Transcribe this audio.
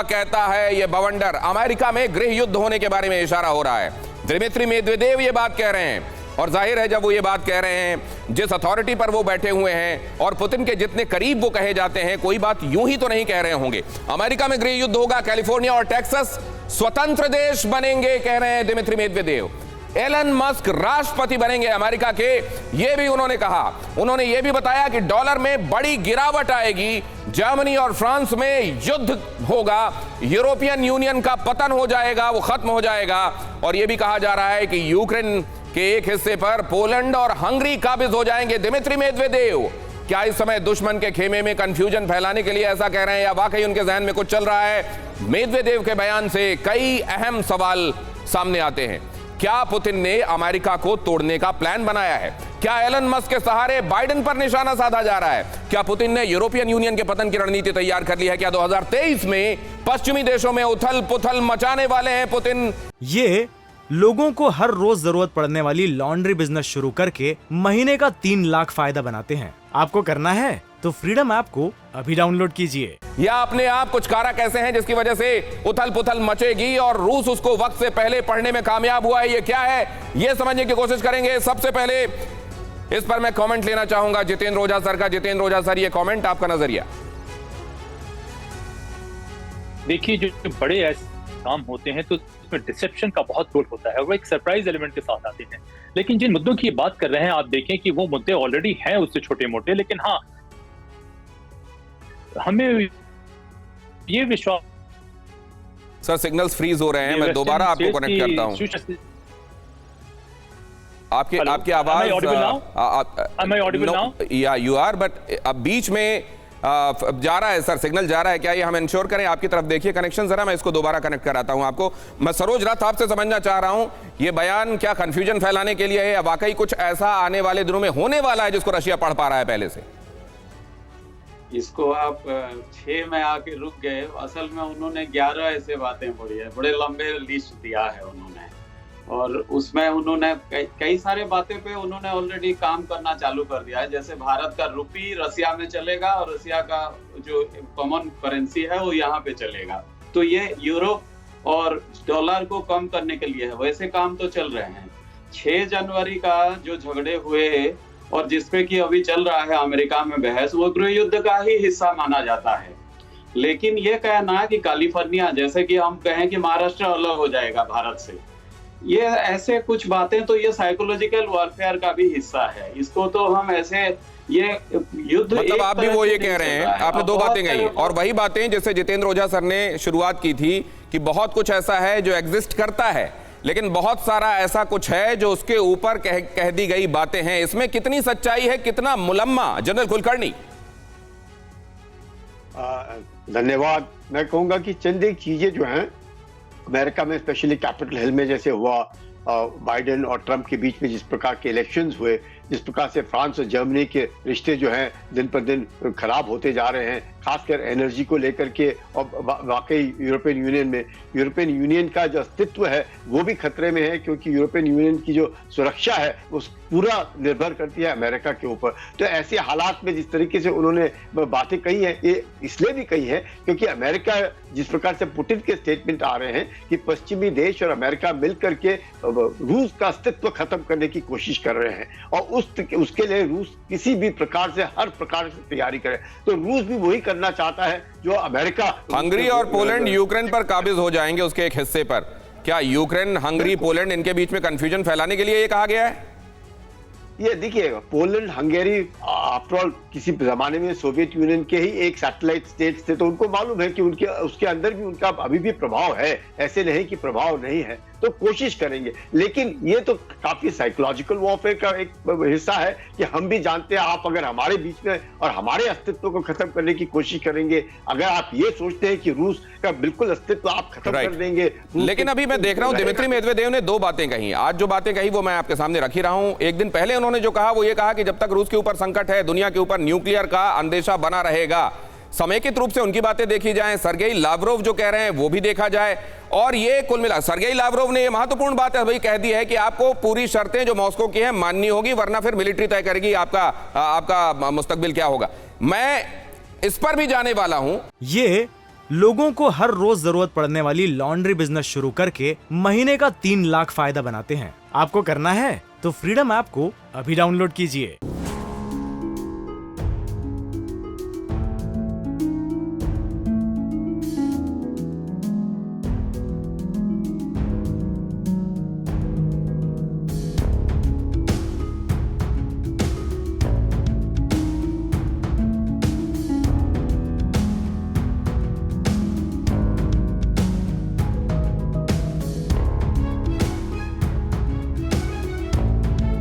क्या कहता है ये बवंडर? अमेरिका में गृह युद्ध होने के बारे में इशारा हो रहा है। दिमित्री मेदवेदेव ये बात कह रहे हैं, और जाहिर है जब वो ये बात कह रहे हैं, जिस अथॉरिटी पर वो बैठे हुए हैं और पुतिन के जितने करीब वो कहे जाते हैं, कोई बात यूं ही तो नहीं कह रहे होंगे। अमेरिका में गृह युद्ध होगा, कैलिफोर्निया और टेक्सास स्वतंत्र देश बनेंगे, कह रहे हैं दिमित्री मेदवेदेव। एलन मस्क राष्ट्रपति बनेंगे अमेरिका के, ये भी उन्होंने कहा। उन्होंने ये भी बताया कि डॉलर में बड़ी गिरावट आएगी, जर्मनी और फ्रांस में युद्ध होगा, यूरोपियन यूनियन का पतन हो जाएगा, वो खत्म हो जाएगा। और ये भी कहा जा रहा है कि यूक्रेन के एक हिस्से पर पोलैंड और हंगरी काबिज हो जाएंगे। दिमित्री मेदवेदेव क्या इस समय दुश्मन के खेमे में कंफ्यूजन फैलाने के लिए ऐसा कह रहे हैं, या वाकई उनके जहन में कुछ चल रहा है? मेदवेदेव के बयान से कई अहम सवाल सामने आते हैं। क्या पुतिन ने अमेरिका को तोड़ने का प्लान बनाया है? क्या एलन मस्क के सहारे बाइडेन पर निशाना साधा जा रहा है? क्या पुतिन ने यूरोपियन यूनियन के पतन की रणनीति तैयार कर ली है? क्या 2023 में पश्चिमी देशों में उथल पुथल मचाने वाले हैं पुतिन? ये लोगों को हर रोज जरूरत पड़ने वाली लॉन्ड्री बिजनेस शुरू करके महीने का 3 लाख फायदा बनाते हैं। आपको करना है तो फ्रीडम ऐप को अभी डाउनलोड कीजिए। या अपने आप कुछ कारा कैसे हैं जिसकी वजह से उथल पुथल मचेगी और रूस उसको वक्त से पहले पढ़ने में कामयाब हुआ है? ये क्या है, ये समझने की कोशिश करेंगे। सबसे पहले इस पर मैं कमेंट लेना चाहूंगा जितेंद्र ओझा सर का। जितेंद्र ओझा सर, ये कमेंट, आपका नजरिया। देखिए, जो बड़े ऐसे काम होते हैं तो उसमें डिसेप्शन का बहुत रोल होता है और वो एक सरप्राइज एलिमेंट के साथ आते हैं। लेकिन जिन मुद्दों की बात कर रहे हैं, आप देखें कि वो मुद्दे ऑलरेडी हैं उससे छोटे मोटे, लेकिन हाँ, हमें ये विश्वास। सर सिग्नल्स फ्रीज हो रहे हैं, मैं दोबारा आपको कनेक्ट करता हूं। आपकी आवाज या यू आर, बट अब बीच में जा रहा है सर, सिग्नल जा रहा है। क्या ये हम इंश्योर करें? आपकी तरफ देखिए कनेक्शन जरा, मैं इसको दोबारा कनेक्ट कराता हूं आपको। मैं सरोज रथ आपसे समझना चाह रहा हूं, ये बयान क्या कंफ्यूजन फैलाने के लिए है, या वाकई कुछ ऐसा आने वाले दिनों में होने वाला है जिसको रशिया पढ़ पा रहा है पहले से? इसको आप 6 में आके रुक गए। असल में उन्होंने 11 ऐसे बातें पढ़ी है, बड़े लंबे लिस्ट दिया है उन्होंने, और उसमें उन्होंने कई सारे बातें पे उन्होंने ऑलरेडी काम करना चालू कर दिया है। जैसे भारत का रुपी रसिया में चलेगा और रसिया का जो कॉमन करेंसी है वो यहाँ पे चलेगा। तो ये यूरो और डॉलर को कम करने के लिए है। वैसे काम तो चल रहे हैं। 6 जनवरी का जो झगड़े हुए और जिसपे कि अभी चल रहा है अमेरिका में बहस, वो गृह युद्ध का ही हिस्सा माना जाता है। लेकिन ये कहना है कि कैलिफोर्निया, जैसे कि हम कहें कि महाराष्ट्र अलग हो जाएगा भारत से, ये ऐसे कुछ बातें, तो ये साइकोलॉजिकल वॉरफेयर का भी हिस्सा है। इसको तो हम ऐसे, ये युद्ध मतलब आप भी वो ये कह रहे हैं, आपने 2 बातें कही, और वही बातें जैसे जितेंद्र ओझा सर ने शुरुआत की थी कि बहुत कुछ ऐसा है जो एग्जिस्ट करता है, लेकिन बहुत सारा ऐसा कुछ है जो उसके ऊपर कह दी गई बातें हैं। इसमें कितनी सच्चाई है, कितना मुलम्मा? जनरल कुलकर्णी। धन्यवाद। मैं कहूंगा कि चंद एक चीजें जो हैं अमेरिका में, स्पेशली कैपिटल हिल में जैसे हुआ बाइडेन और ट्रंप के बीच में जिस प्रकार के इलेक्शंस हुए, जिस प्रकार से फ्रांस और जर्मनी के रिश्ते जो हैं दिन पर दिन खराब होते जा रहे हैं, खासकर एनर्जी को लेकर के, और वाकई यूरोपियन यूनियन का जो अस्तित्व है वो भी खतरे में है, क्योंकि यूरोपियन यूनियन की जो सुरक्षा है वो पूरा निर्भर करती है अमेरिका के ऊपर। तो ऐसे हालात में जिस तरीके से उन्होंने बातें कही हैं, ये इसलिए भी कही है क्योंकि अमेरिका, जिस प्रकार से पुतिन के स्टेटमेंट आ रहे हैं कि पश्चिमी देश और अमेरिका मिलकर के रूस का अस्तित्व खत्म करने की कोशिश कर रहे हैं, और उसके लिए रूस किसी भी प्रकार से, हर प्रकार से तैयारी करे। तो रूस भी वही करना चाहता है जो अमेरिका। हंगरी और पोलैंड यूक्रेन पर काबिज हो जाएंगे, उसके एक हिस्से पर। क्या यूक्रेन, हंगरी, पोलैंड, इनके बीच में कंफ्यूजन फैलाने के लिए ये कहा गया है? ये देखिए, पोलैंड, हंगेरी आफ्टरऑल किसी जमाने में सोवियत यूनियन के ही एक सैटेलाइट स्टेट थे, तो उनको मालूम है कि उनके उसके अंदर भी उनका अभी भी प्रभाव है, ऐसे नहीं कि प्रभाव नहीं है। तो कोशिश करेंगे, लेकिन ये तो काफी साइकोलॉजिकल वॉरफेयर का एक हिस्सा है कि हम भी जानते हैं, आप अगर हमारे बीच में और हमारे अस्तित्व को खत्म करने की कोशिश करेंगे, अगर आप ये सोचते हैं कि रूस का बिल्कुल अस्तित्व आप खत्म कर देंगे। लेकिन अभी मैं देख रहा हूं दिमित्री मेदवेदेव ने 2 बातें कही। आज जो बातें कही वो मैं आपके सामने रख ही रहा हूं। एक दिन पहले उन्होंने जो कहा वो ये कहा कि जब तक रूस के ऊपर संकट है, दुनिया के ऊपर न्यूक्लियर का अंदेशा बना रहेगा। समेकित रूप से उनकी बातें देखी जाए, सर्गेई लावरोव जो कह रहे हैं वो भी देखा जाए, और ये कुल मिला सर्गेई लावरोव ने ये महत्वपूर्ण बात है भाई कह दी है कि आपको पूरी शर्तें जो मॉस्को की हैं माननी होगी, वरना फिर मिलिट्री तय करेगी आपका मुस्तकबिल क्या होगा। मैं इस पर भी जाने वाला हूं। ये लोगों को हर रोज जरूरत पड़ने वाली लॉन्ड्री बिजनेस शुरू करके महीने का 3 लाख फायदा बनाते हैं। आपको करना है तो फ्रीडम ऐप को अभी डाउनलोड कीजिए।